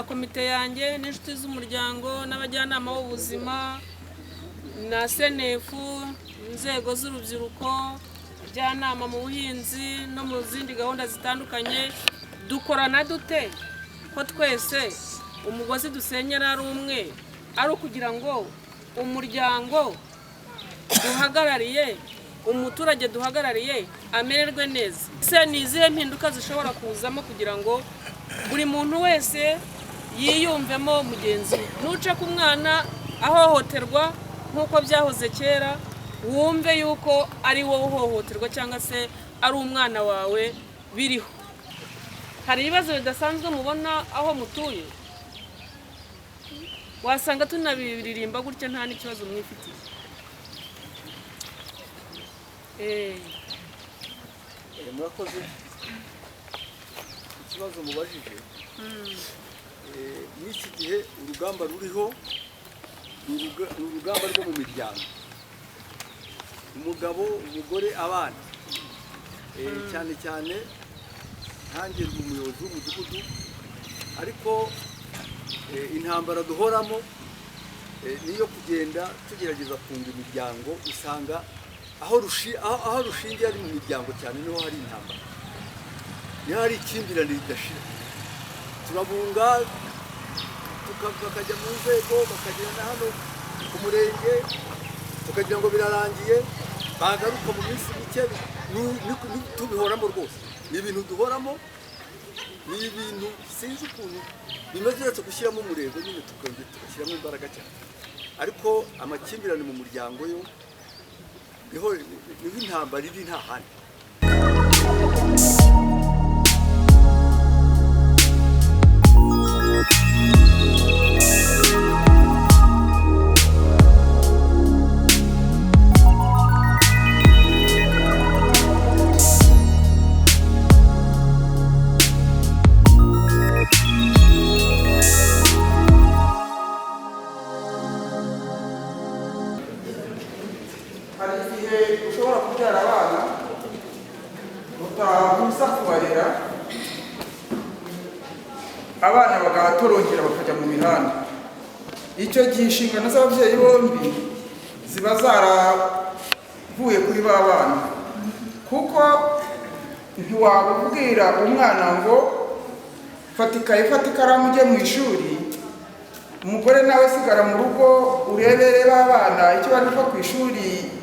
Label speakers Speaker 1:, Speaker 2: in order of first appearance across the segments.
Speaker 1: komite yanjye n'inshuti z'umuryango n'abajyanama b'ubuzima na senefu, inzego z'urubyiruko, abajyanama mu buhinzi no mu zindi gahunda zitandukanye, dukorana dute ko twese umugozi dusenyera ari umwe, ari ukugira ngo umuryango duhagarariye, umuturage duhagarariye amererwe neza. Se ni izihe mpinduka zishobora kuzamo kugira ngo buri muntu wese yiyumvemo mugenzi we? Nuca ku mwana ahohoterwa nk'uko byahoze kera, wumve yuko ari wowe uhohoterwa cyangwa se ari umwana wawe biriho. Hari ibibazo bidasanzwe mubona aho mutuye, wasanga tunabiririmba gutya nta n'ikibazo mwifitiye.
Speaker 2: Murakoze. Ikibazo mubajije n'iki gihe urugamba ruriho ni urugamba rwo mu miryango, umugabo, umugore, abana. Cyane cyane ntange ndi umuyobozi w'umudugudu, ariko intambara duhoramo niyo kugenda tugerageza kunga imiryango. Usanga aho rushingiye ari mu miryango cyane niho hari intambara, niho hari ikimbirane ridashira. Turabunga bakajya mu nzego, bakagera na hano ku murenge, tukagira ngo birarangiye, bagaruka mu minsi mike. Tubihoramo rwose, ni ibintu duhoramo, ni ibintu sinzi ukuntu bimeze, uretse gushyiramo umurego nyine tukongera tugashyiramo imbaraga cyane. Ariko amakimbirane mu muryango yo niho intambara iri, nta handi.
Speaker 3: Ushobora kubyara abana utabuza kubarera, abana bagatorongera bakajya mu mihanda. Icyo gihe inshingano z'ababyeyi bombi ziba zaravuye kuri ba bana, kuko ntiwabubwira umwana ngo fata ikayi, fata ikaramu ujye mu ishuri, umugore nawe sigara mu rugo urebere ba bana icyo bari kuva ku ishuri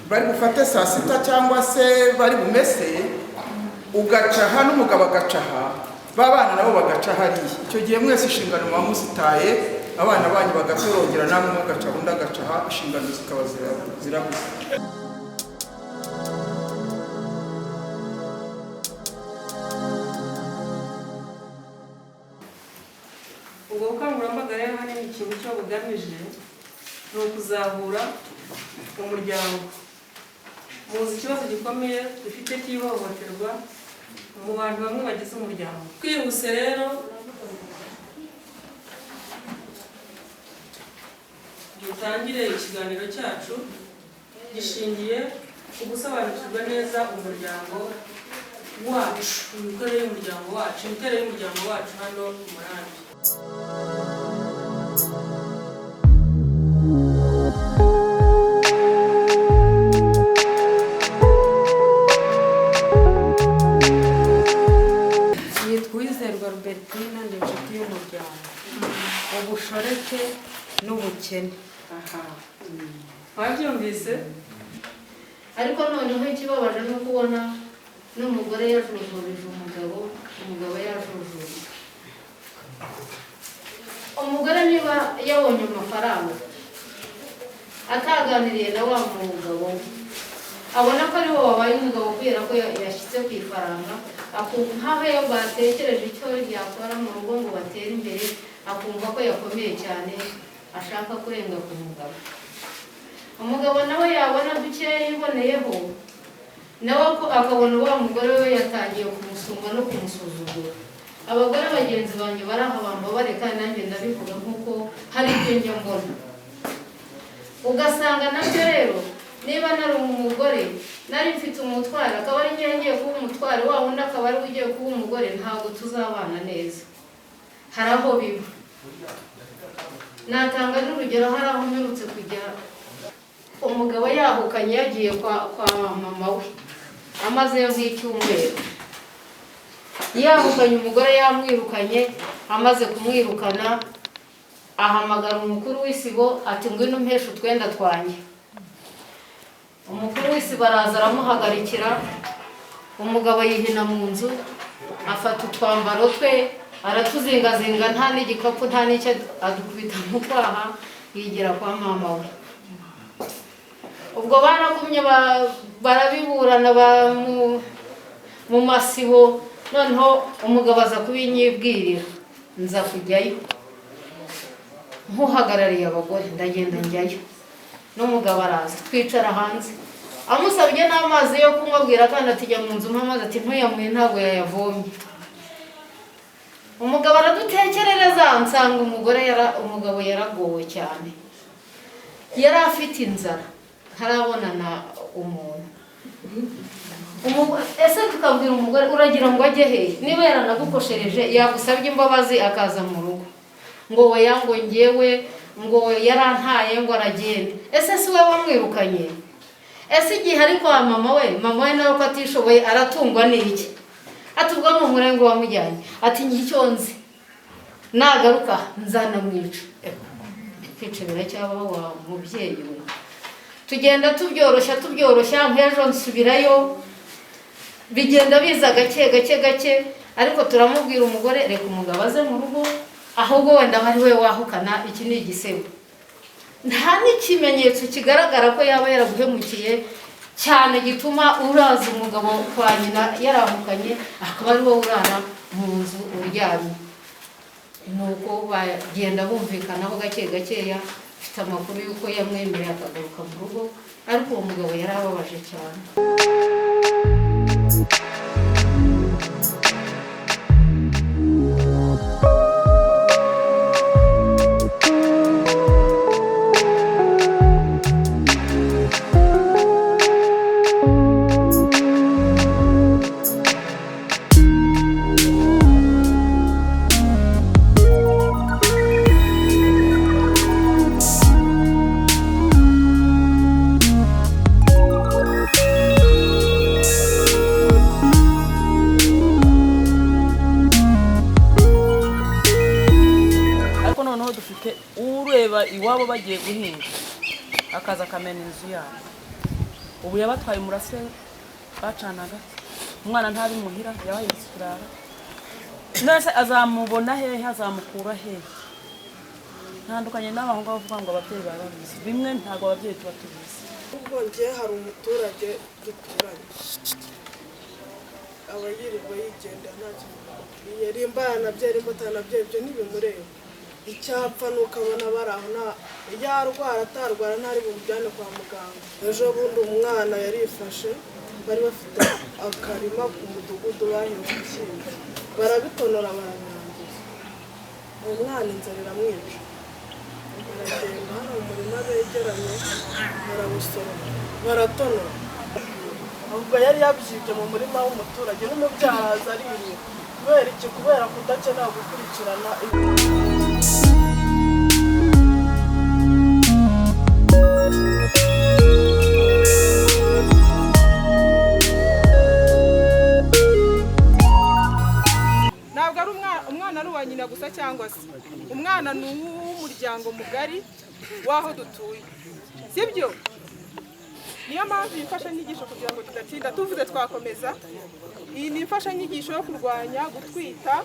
Speaker 3: bari bufate saa sita cyangwa se bari bumese, ugacaha n'umugabo agacaha, ba bana nabo bagaca hariya. Icyo gihe mwese inshingano muba muzitaye, abana banyu bagatorongera, namwe mugaca undi agacaha, inshingano zikaba zirabuze.
Speaker 1: Ubwo bukangurambaga rero hanini ikintu cyo bugamije ni ukuzahura umuryango. Muzi ikibazo gikomeye dufite cy'ihohoterwa mu bantu bamwe bagize umuryango. Twihuse rero dutangire ikiganiro cyacu gishingiye ku gusobanukirwa neza umuryango wacu, imikorere y'umuryango wacu, imiterere y'umuryango wacu hano mu Murambi.
Speaker 4: Ubushoreke n'ubukene.
Speaker 1: Wabyumvise?
Speaker 4: Ariko noneho ikibabaje no kubona n'umugore yajujubije umugabo, umugabo yajujubije. Umugore niba yabonye amafaranga ataganiriye na wa mugabo, abona ko ari wo wabaye umugabo kubera ko yashyize ku ifaranga, akumva nkaho iyo batekereje icyo yakora mu rugo ngo batere imbere, akumva ko yakomeye cyane, ashaka kurenga ku mugabo. Umugabo nawe yabona dukeya yiboneyeho, nawe akabona wa mugore we yatangiye kumusumba no kumusuzugura. Abagore bagenzi banjye baraha bambabare, kandi nanjye ndabivuga nk'uko hari ibyo njya mbona. Ugasanga nabyo rero, niba nari umugore nari mfite umutwaro, akaba ari njye ngiye kuba umutwaro, wa wundi akaba ari ugiye kuba umugore, ntabwo tuzabana neza. hari aho biba. Natanga n'urugero, hari aho mperutse kujya umugabo yahukanye yagiye kwa mama we amazeyo nk'icyumweru. Yahukanye umugore yamwirukanye, amaze kumwirukana ahamagara umukuru w'isibo ati ngwino umpeshe utwenda twanjye. Umukuru w'isibo araza aramuhagarikira, umugabo yihina mu nzu afata utwambaro twe aratuzingazinga, nta n'igikapu nta n'icyo, adukubita mu kwaha yigira kwa mama we. Ubwo baragumye barabiburana mu masibo, noneho umugabo aza kubinyibwirira, nza kujyayo nkuhagarariye abagore, ndagenda njyayo n'umugabo araza twicara hanze, amusabye n'amazi yo kumubwira kandi ati jya mu nzu mpamaze, ati ntuyamuye ntabwo yayavomye. Umugabo aradutekerereza, nsanga umugabo yaragowe cyane, yari afite inzara ntarabonana umuntu. Ese tukabwira umugore uragira ngo ajye hehe? Niba yaranagukoshereje yagusabye imbabazi akaza mu rugo, ngo oya ngo ngewe ngo yarantaye ngo aragenda. Ese si we wamwirukanye? Ese igihe ari kwa mama we nawe ko atishoboye aratungwa n'iki? Atubwa mu murengo wamujyanye, ati ngicyo nzi nagaruka nzanamwica. Kwica biracyabaho wa mubyeyi we. Tugenda tubyoroshya nk'ejo nsubirayo, bigenda biza gake, ariko turamubwira umugore reka umugabo aze mu rugo, ahubwo wenda ari we wahukana, iki ni igisebo. Nta n'ikimenyetso kigaragara ko yaba yaraguhemukiye cyane gituma uraza umugabo kwa nyina yarahukanye akaba ari wowe urara mu nzu uryamye. Nuko bagenda bumvikanaho gakeya, mfite amakuru y'uko yamwemereye akagaruka mu rugo, ariko uwo mugabo yari ababaje cyane.
Speaker 1: Iwabo bagiye guhinga akaza akamena inzu yabo. Ubu yabatwaye umurase bacanaga, umwana ntabimuhira yabayitse kirara. Nese azamubona hehe, azamukura hehe? Ntandukanye n'abaho ngo bavuga ngo ababyeyi barabizi, bimwe ntago ababyeyi tuba tubizi.
Speaker 5: Ubwo ngiye hari umuturage duturanye, abayirirwa yigenda nta kintu yarimbana nabyera imbuto nabyo ibyo ntibimureba. Icyapfa nukabona barahona yarwara atarwara ntari bumujyane kwa muganga. Ejo bundi umwana yarifashe, bari bafite akarima ku mudugudu bahinze ikindi, barabitonora barabirangiza. Uwo mwana inzara iramwica, baragenda hano mu murima begeranye barabusora baratonora. Ahubwo yari yabyibye mu murima w'umuturage n'umubyaza ari inyuma. Kubera iki? Kubera kudakenera gukurikirana.
Speaker 3: Ntabwo ari umwana ari uwa nyina gusa, cyangwa se umwana ni uw'umuryango mugari w'aho dutuye, sibyo? Niyo mpamvu imfashanyigisho kugira ngo tudatinda tuvuze twakomeza. Iyi ni imfashanyigisho yo kurwanya gutwita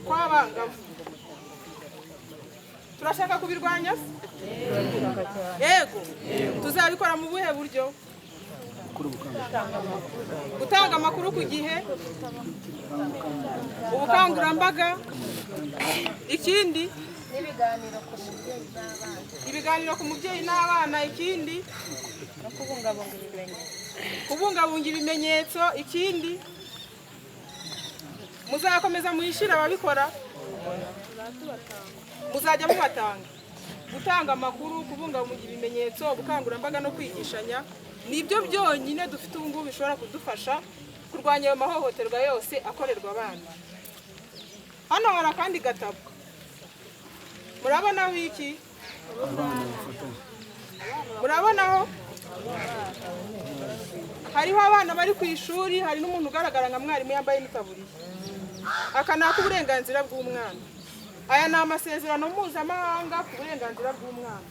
Speaker 3: kw'abagabo. Turashaka kubirwanya? Yego. Tuzabikora mu buhe buryo? Gutanga amakuru ku gihe, ubukangurambaga, ikindi ibiganiro ku mubyeyi n'abana, ikindi kubungabunga ibimenyetso, ikindi muzakomeza muhishira ababikora, muzajya mubatanga. Gutanga amakuru, kubungabunga ibimenyetso, ubukangurambaga no kwigishanya, nibyo byonyine dufite ubu ngubu bishobora kudufasha kurwanya ayo mahohoterwa yose akorerwa abana.
Speaker 5: hano hari akandi gatabo murabonaho iki? murabonaho hariho abana bari ku ishuri, hari n'umuntu ugaragara nka mwarimu yambaye n'itaburiya. Aka ni ak'uburenganzira bw'umwana. Aya ni amasezerano mpuzamahanga ku burenganzira bw'umwana,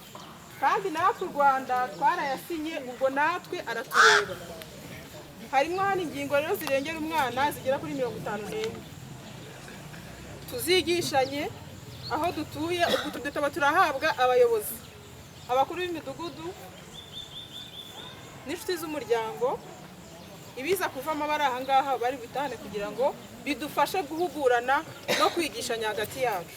Speaker 5: kandi natwe u Rwanda twarayasinye, ubwo natwe aratureba. Harimo hano ingingo rero zirengera umwana zigera kuri 51. Tuzigishanye aho dutuye. Ubwo tudutaba turahabwa abayobozi, abakuru b'imidugudu n'inshuti z'umuryango. Ibiza kuvamo abari aha ngaha bari bitahane kugira ngo bidufashe guhugurana no kwigishanya hagati yacu.